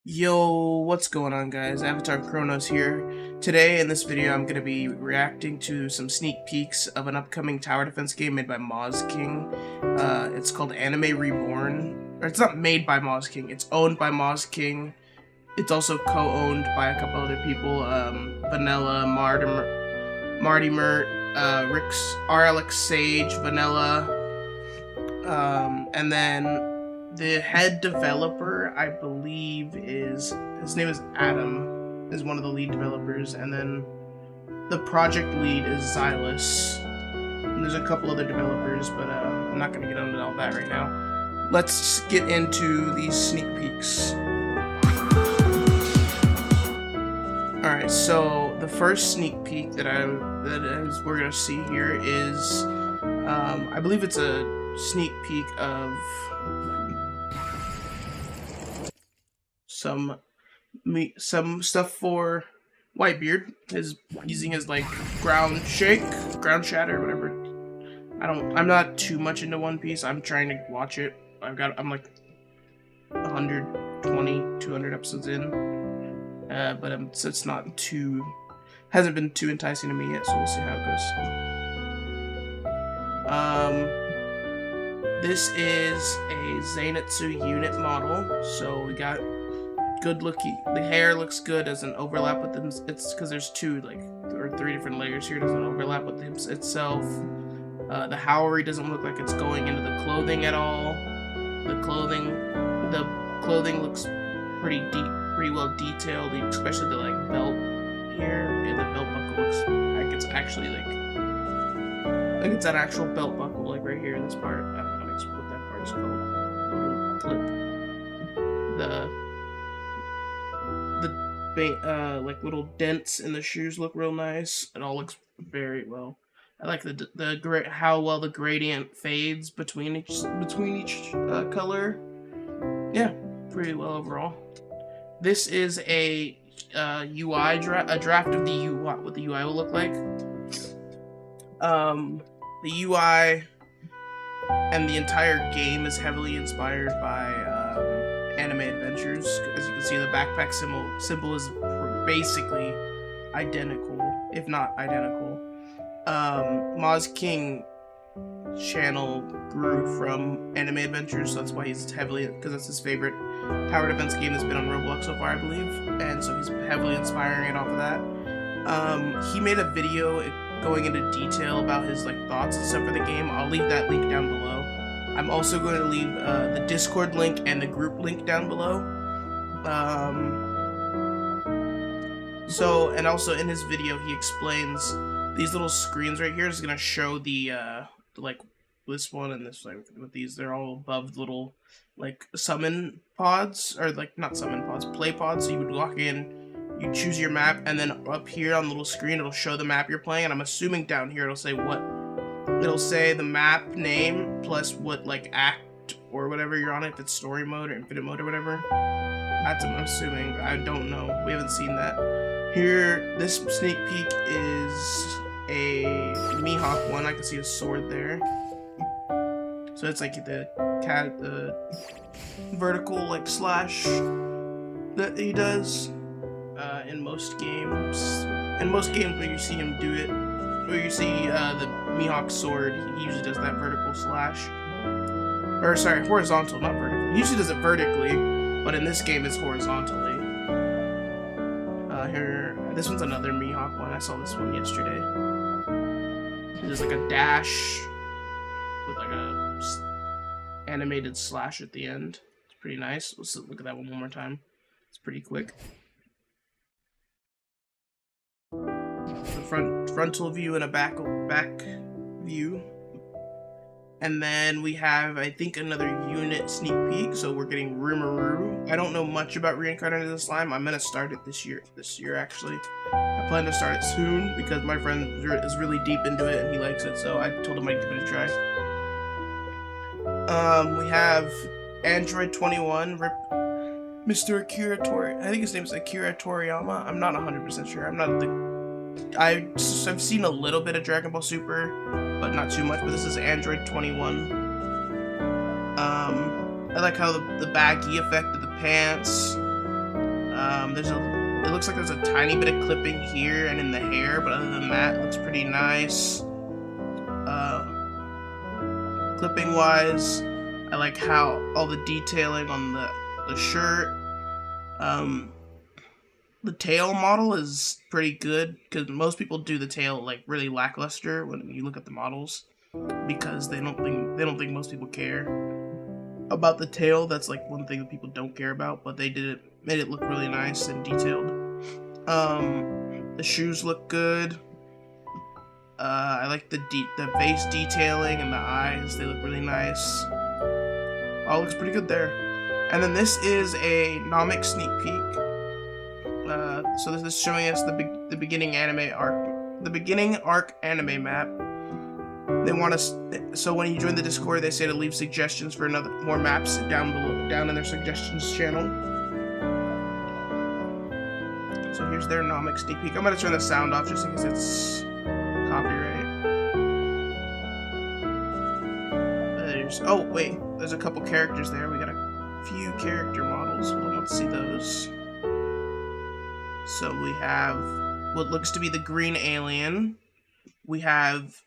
Yo, what's going on, guys? Avatar Chronos here. Today in this video I'm going to be reacting to some sneak peeks of an upcoming tower defense game made by Moz King. It's called Anime Reborn. Or it's not made by Moz King, it's owned by Moz King. It's also co-owned by a couple other people, Vanilla, Marty Mert, RLX Sage, Vanilla, and then the head developer, I believe, his name is Adam, is one of the lead developers, and then the project lead is Xylus. And there's a couple other developers, but I'm not going to get into all that right now. Let's get into these sneak peeks. Alright, so the first sneak peek that we're going to see here is, I believe it's a sneak peek of some stuff for Whitebeard, using his like ground shatter, whatever. I'm not too much into One Piece. I'm trying to watch it. I'm like 120, 200 episodes in, but so it's not too, hasn't been too enticing to me yet. So we'll see how it goes. This is a Zenitsu unit model, so we got good looking. The hair looks good, doesn't overlap with them. It's because there's two or three different layers here. It doesn't overlap with itself. The Howery doesn't look like it's going into the clothing at all. The clothing looks pretty well detailed, especially the like belt here. And the belt buckle looks like it's actually like it's an actual belt buckle, like right here in this part. I don't know what that part is called. The little clip. The like little dents in the shoes look real nice. It all looks very well. I like how well the gradient fades between each color. Yeah, pretty well overall. This is a UI a draft of the UI, what the UI will look like. The UI and the entire game is heavily inspired by Anime Adventures. As you can see, the backpack symbol is basically identical, if not identical. Moz King channel grew from Anime Adventures, so that's why he's heavily, because that's his favorite tower defense game that's been on Roblox so far, I believe, and so he's heavily inspiring it off of that. He made a video going into detail about his like thoughts and stuff for the game. I'll leave that link down below. I'm also going to leave the Discord link and the group link down below. And also in his video, he explains these little screens right here is going to show the like this one and this, like with these, they're all above little like summon pods, or like not summon pods, play pods. So you would walk in, you choose your map, and then up here on the little screen, it'll show the map you're playing. And I'm assuming down here it'll say it'll say the map name plus what like act or whatever you're on, if it's story mode or infinite mode or whatever. That's what I'm assuming. I don't know. We haven't seen that. Here, this sneak peek is a Mihawk one. I can see a sword there. So it's like the vertical like slash that he does in most games. In most games where you see him do it, where you see the Mihawk sword, he usually does that vertical slash. Or sorry, horizontal, not vertical. He usually does it vertically, but in this game it's horizontally. Here, this one's another Mihawk one. I saw this one yesterday. There's like a dash with like a animated slash at the end. It's pretty nice. Let's look at that one more time. It's pretty quick. The frontal view and a back view. And then we have, I think, another unit sneak peek. So we're getting Rimuru. I don't know much about Reincarnated the Slime. I'm gonna start it this year actually. I plan to start it soon because my friend is really deep into it and he likes it, so I told him I'd give it a try. We have Android 21, Mr. Akira I think his name is Akira Toriyama. I'm not 100% sure. I've seen a little bit of Dragon Ball Super, but not too much. But this is Android 21. I like how the baggy effect of the pants, It looks like there's a tiny bit of clipping here and in the hair, but other than that, it looks pretty nice. Clipping wise, I like how all the detailing on the shirt. The tail model is pretty good because most people do the tail like really lackluster when you look at the models because they don't think most people care about the tail. That's like one thing that people don't care about, but they made it look really nice and detailed. The shoes look good. I like the face detailing and the eyes. They look really nice. All looks pretty good there. And then this is a Nomic sneak peek. So this is showing us the beginning anime arc, the beginning arc anime map. They want us. So when you join the Discord, they say to leave suggestions for more maps down below, down in their suggestions channel. So here's their Nomic sneak peek. I'm gonna turn the sound off just in case it's copyright. Oh wait, there's a couple characters there. We got a few character models. Hold on, let's see those. So we have what looks to be the green alien. We have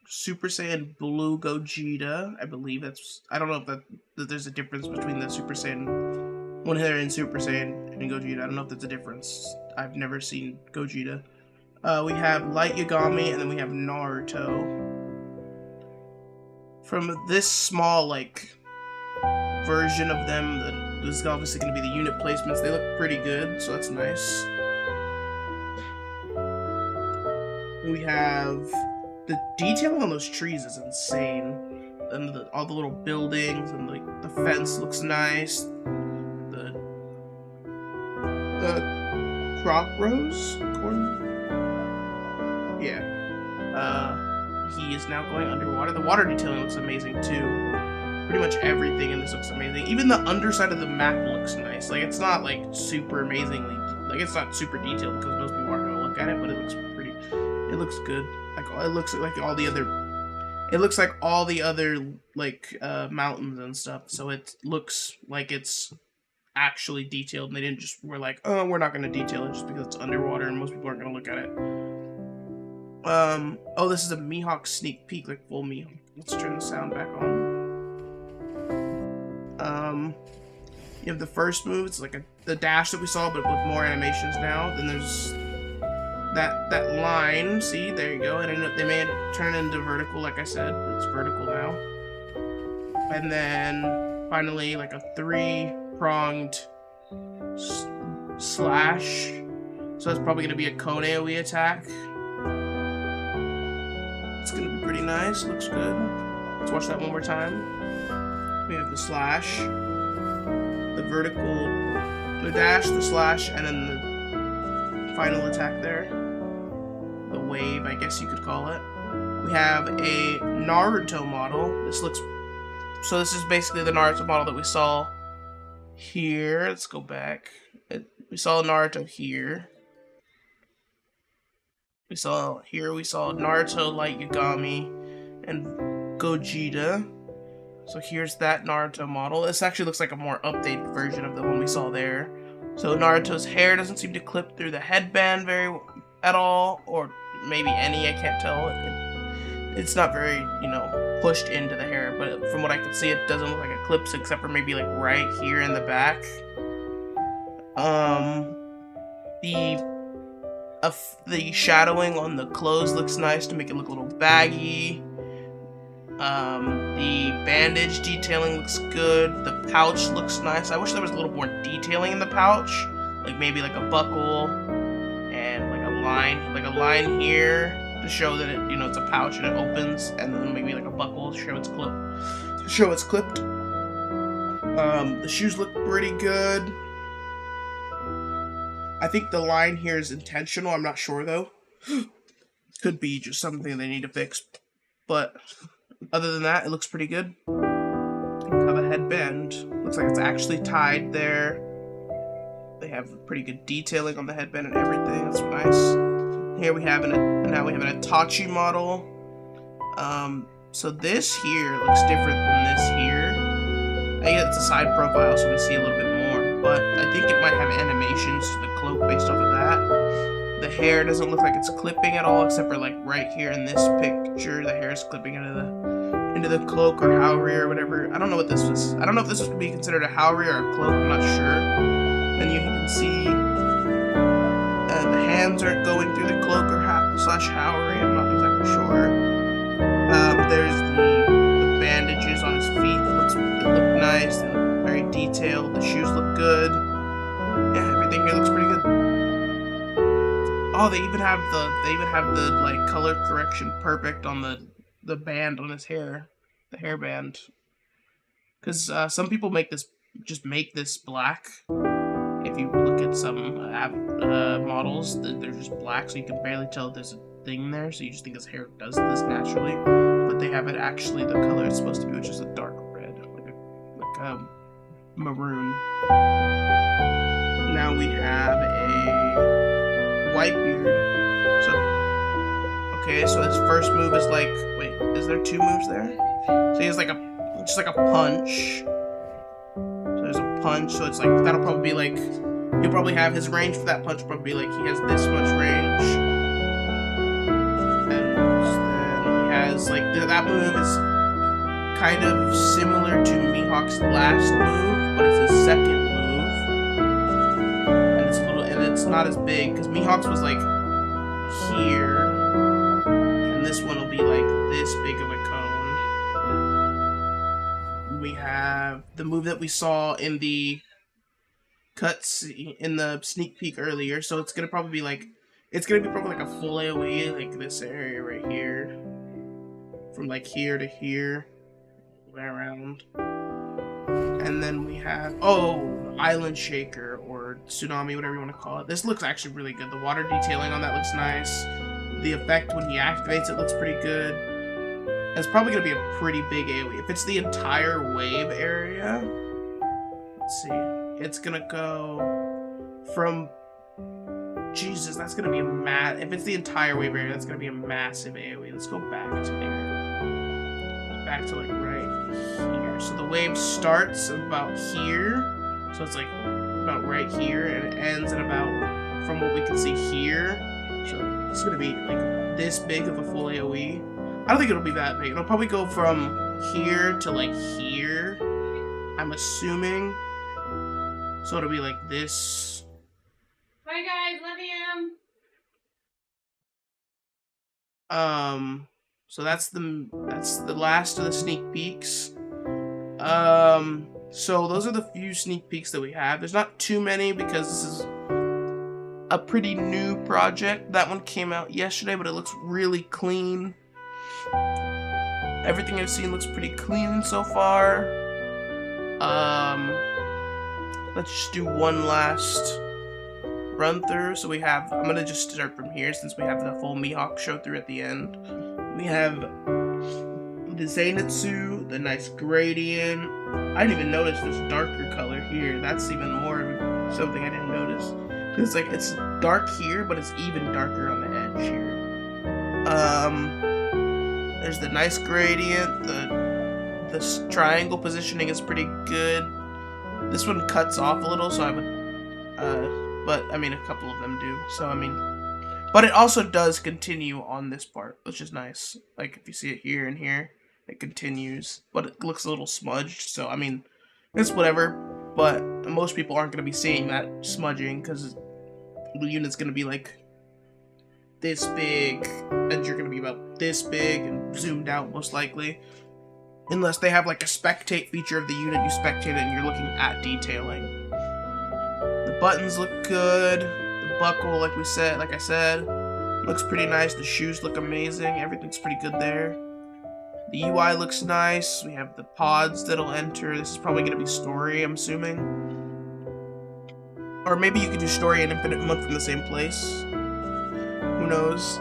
Super Saiyan Blue Gogeta. I believe that's. I don't know if that there's a difference between the Super Saiyan when they're in Super Saiyan and Gogeta. I don't know if there's a difference. I've never seen Gogeta. We have Light Yagami, and then we have Naruto. From this small version of them, that is obviously going to be the unit placements. They look pretty good, so that's nice. We have the detailing on those trees is insane, and all the little buildings and the fence looks nice. The crop rows, corn. Yeah. He is now going underwater. The water detailing looks amazing too. Pretty much everything in this looks amazing. Even the underside of the map looks nice. Like it's not super amazingly, it's not super detailed because most people aren't gonna look at it, but it looks pretty. It looks good. It looks like all the other. It looks like all the other mountains and stuff. So it looks like it's actually detailed, and they didn't just were like, oh, we're not gonna detail it just because it's underwater and most people aren't gonna look at it. Oh, this is a Mihawk sneak peek, full Mihawk. Let's turn the sound back on. You have the first move, it's the dash that we saw, but with more animations now. Then there's that line, see, there you go, and they made it turn it into vertical, like I said, it's vertical now. And then, finally, a three-pronged slash. So that's probably going to be a Kone AoE attack. It's gonna be pretty nice, looks good. Let's watch that one more time. We have the slash, the vertical, the dash, the slash, and then the final attack there. The wave, I guess you could call it. We have a Naruto model. This is basically the Naruto model that we saw here. Let's go back. We saw Naruto here. We saw Naruto, Light Yagami, and Gogeta. So here's that Naruto model. This actually looks like a more updated version of the one we saw there. So Naruto's hair doesn't seem to clip through the headband at all, or maybe any, I can't tell. It's not very, pushed into the hair, but from what I can see, it doesn't look like it clips except for maybe right here in the back. The shadowing on the clothes looks nice to make it look a little baggy. The bandage detailing looks good. The pouch looks nice. I wish there was a little more detailing in the pouch. Maybe a buckle and a line here to show that it's a pouch and it opens, and then maybe a buckle to show it's clipped. The shoes look pretty good. I think the line here is intentional. I'm not sure though. Could be just something they need to fix. But other than that, it looks pretty good. How the headband looks like it's actually tied there. They have pretty good detailing on the headband and everything. That's nice. Here we have an Itachi model. So this here looks different than this here. I guess it's a side profile, so we see a little bit more. But I think it might have animation modifications to the cloak based off of that. The hair doesn't look like it's clipping at all, except for like right here in this picture, the hair is clipping into the cloak or howry or whatever. I don't know what this was. I don't know if this would be considered a howry or a cloak. I'm not sure. Then you can see the hands aren't going through the cloak or slash howry. I'm not exactly sure. There's the bandages on his feet that look nice. They look very detailed. The shoes look good. Yeah, everything here looks pretty good. Oh, they even have the like color correction perfect on the band on his hair, the hairband. Because some people make this black. If you look at some models, they're just black, so you can barely tell there's a thing there. So you just think his hair does this naturally, but they have it actually the color it's supposed to be, which is a dark red, like a maroon. Now we have a white beard. So his first move is like, wait, is there two moves there? So he has like just like a punch. So there's a punch, so it's like, that'll probably be like, he'll probably have his range for that punch probably be like, he has this much range. And then he has like, that move is kind of similar to Mihawk's last move, but it's his second move. And it's not as big, because Mihawk's was like here. This one will be like this big of a cone. We have the move that we saw in the in the sneak peek earlier, so it's gonna probably be like probably like a full AoE, like this area right here, from like here to here, way around. And then we have Island Shaker or Tsunami, whatever you want to call it. This looks actually really good. The water detailing on that looks nice. The effect when he activates it looks pretty good. It's probably going to be a pretty big AoE. If it's the entire wave area, let's see, it's going to go from, Jesus, that's going to be a if it's the entire wave area, that's going to be a massive AoE. Let's go back to there. Back to like right here. So the wave starts about here. So it's like about right here, and it ends at about, from what we can see here. So it's gonna be like this big of a full AoE. I don't think it'll be that big. It'll probably go from here to like here, I'm assuming. So it'll be like this. Bye guys, love you. So that's the last of the sneak peeks. So those are the few sneak peeks that we have. There's not too many because this is a pretty new project. That one came out yesterday, but it looks really clean. Everything I've seen looks pretty clean so far. Let's just do one last run through. So we have, I'm gonna just start from here since we have the full Mihawk show through at the end. We have the Zenitsu, the nice gradient. I didn't even notice this darker color here. That's even more of something I didn't notice. It's like, it's dark here, but it's even darker on the edge here. There's the nice gradient. The triangle positioning is pretty good. This one cuts off a little, so I would, but I mean, a couple of them do. So I mean, but it also does continue on this part, which is nice. Like if you see it here and here, it continues, but it looks a little smudged. So I mean, it's whatever. But most people aren't going to be seeing that smudging because the unit's going to be like this big, and you're going to be about this big and zoomed out most likely. Unless they have like a spectate feature of the unit, you spectate it and you're looking at detailing. The buttons look good. The buckle, like I said, looks pretty nice. The shoes look amazing. Everything's pretty good there. The UI looks nice. We have the pods that'll enter. This is probably going to be story, I'm assuming. Or maybe you could do story and Infinite Month from the same place. Who knows?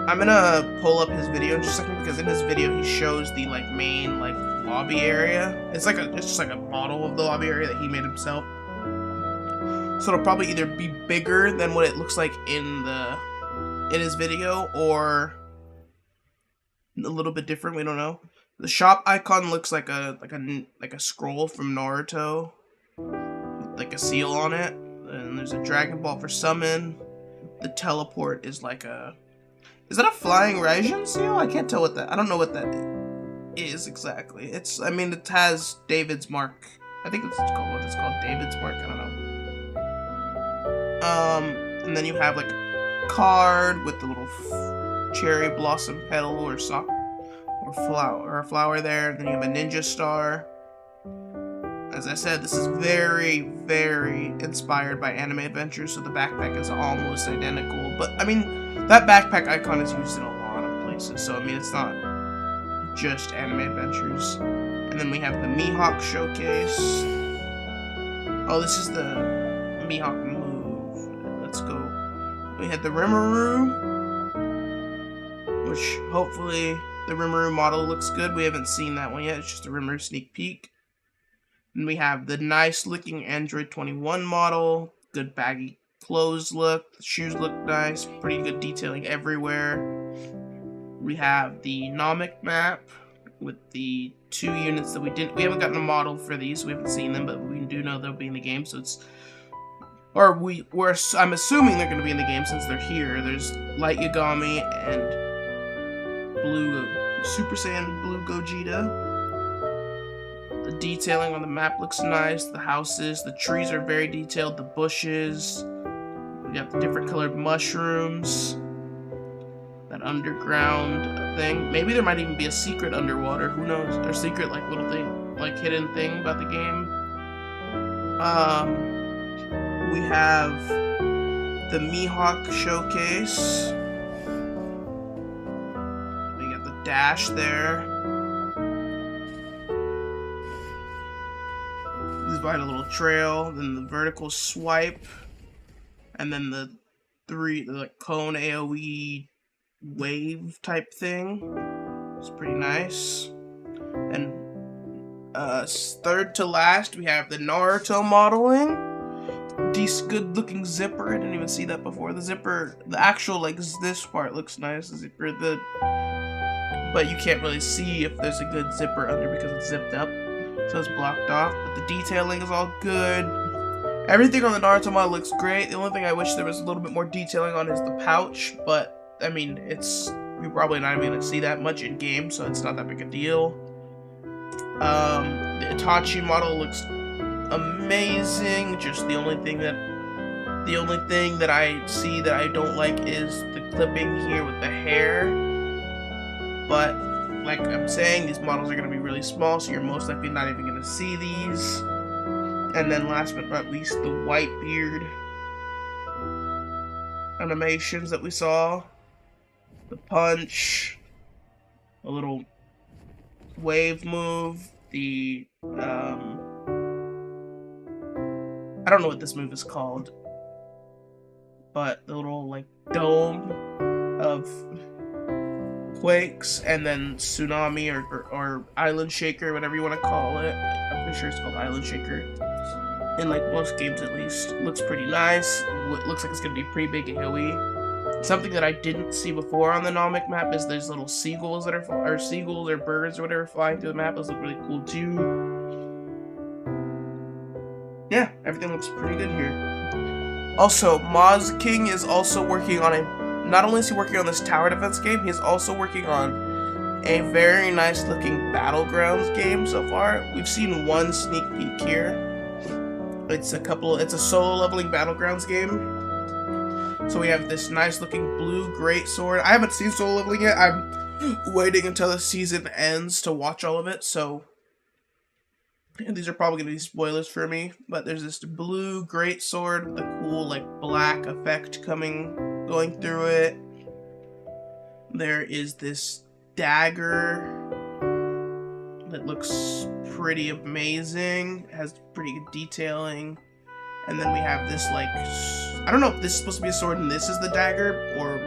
I'm gonna pull up his video in just a second because in his video he shows the like main like lobby area. It's just like a model of the lobby area that he made himself. So it'll probably either be bigger than what it looks like in his video or a little bit different. We don't know. The shop icon looks like a scroll from Naruto, with like a seal on it. And there's a Dragon Ball for summon. The teleport is like a... Is that a flying Raijin seal? I can't tell what that... I don't know what that is exactly. It's... I mean, it has David's mark. I think it's called... What it's called? David's mark? I don't know. And then you have like a card with the little cherry blossom petal or flower there. And then you have a ninja star. As I said, this is very, very inspired by Anime Adventures, so the backpack is almost identical. But, I mean, that backpack icon is used in a lot of places, so, I mean, it's not just Anime Adventures. And then we have the Mihawk showcase. Oh, this is the Mihawk move. Let's go. We had the Rimuru, which, hopefully, the Rimuru model looks good. We haven't seen that one yet. It's just a Rimuru sneak peek. And we have the nice looking Android 21 model, good baggy clothes look, the shoes look nice, pretty good detailing everywhere. We have the Nomic map with the 2 units that we haven't gotten a model for these, we haven't seen them, but we do know they'll be in the game, so it's, I'm assuming they're going to be in the game since they're here. There's Light Yagami and Super Saiyan Blue Gogeta. The detailing on the map looks nice. The houses, the trees are very detailed. The bushes. We got the different colored mushrooms. That underground thing. Maybe there might even be a secret underwater. Who knows? Or secret like little thing, like hidden thing about the game. We have the Mihawk showcase. We got the dash there. By a little trail, then the vertical swipe, and then the like cone AoE wave type thing. It's pretty nice. And third to last, we have the Naruto modeling. Good looking zipper. I didn't even see that before. The zipper, the actual like this part looks nice. The zipper, but you can't really see if there's a good zipper under because it's zipped up. So it's blocked off, but the detailing is all good. Everything on the Naruto model looks great. The only thing I wish there was a little bit more detailing on is the pouch, but I mean, we're probably not even gonna see that much in game, so it's not that big a deal. The Itachi model looks amazing. Just the only thing that I see that I don't like is the clipping here with the hair. But like I'm saying, these models are going to be really small, so you're most likely not even going to see these. And then last but not least, the white beard animations that we saw. The punch, a little wave move, the, I don't know what this move is called, but the little, like, dome of quakes, and then tsunami or island shaker, whatever you want to call it. I'm pretty sure it's called island shaker. In like most games at least. Looks pretty nice. Looks like it's going to be pretty big AoE. Something that I didn't see before on the Nomic map is there's little seagulls that are seagulls or birds or whatever flying through the map. Those look really cool too. Yeah, everything looks pretty good here. Also, Moz King is also working on not only is he working on this tower defense game, he's also working on a very nice looking Battlegrounds game so far. We've seen one sneak peek here. It's a solo leveling Battlegrounds game. So we have this nice looking blue great sword. I haven't seen solo leveling yet. I'm waiting until the season ends to watch all of it, so these are probably going to be spoilers for me. But there's this blue great sword with a cool like black effect going through it. There is this dagger that looks pretty amazing. It has pretty good detailing. And then we have this like, I don't know if this is supposed to be a sword and this is the dagger or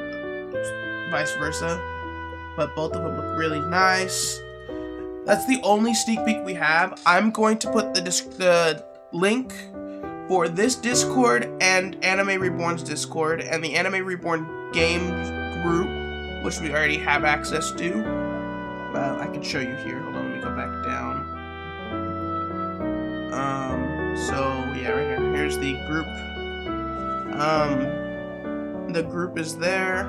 vice versa, but both of them look really nice. That's the only sneak peek we have. I'm going to put the link for this Discord and Anime Reborn's Discord and the Anime Reborn game group, which we already have access to. I can show you here. Hold on, let me go back down. So yeah, right here. Here's the group. The group is there.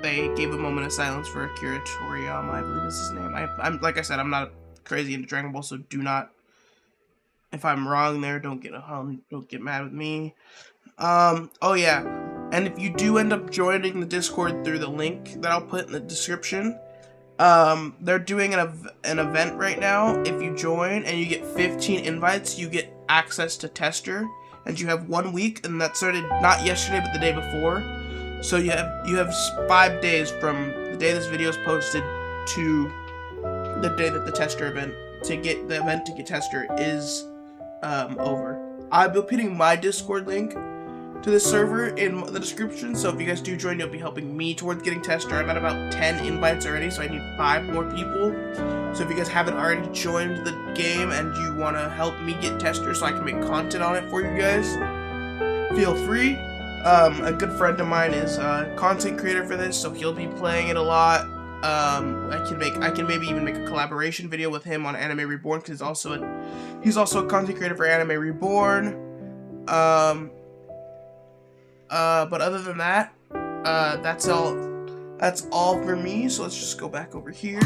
They gave a moment of silence for Akira Toriyama, I believe is his name. I'm like I said, I'm not crazy into Dragon Ball, so do not. If I'm wrong there, don't get mad with me. Oh yeah, and if you do end up joining the Discord through the link that I'll put in the description, they're doing an event right now. If you join and you get 15 invites, you get access to Tester, and you have 1 week, and that started not yesterday but the day before. So you have 5 days from the day this video is posted to the day that the Tester event to get Tester is over. I'll be putting my Discord link to the server in the description, so if you guys do join, you'll be helping me towards getting Tester. I'm at about 10 invites already, so I need 5 more people. So if you guys haven't already joined the game and you want to help me get Tester so I can make content on it for you guys, feel free. A good friend of mine is a content creator for this, so he'll be playing it a lot. I can maybe even make a collaboration video with him on Anime Reborn, because he's also a content creator for Anime Reborn. But other than that, that's all for me. So let's just go back over here.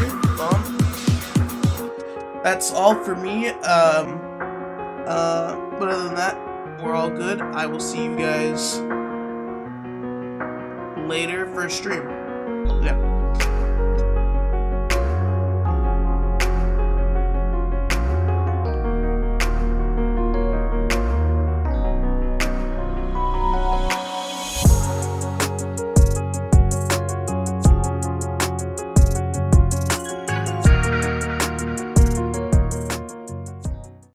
That's all for me. But other than that, we're all good. I will see you guys later for a stream. Yeah.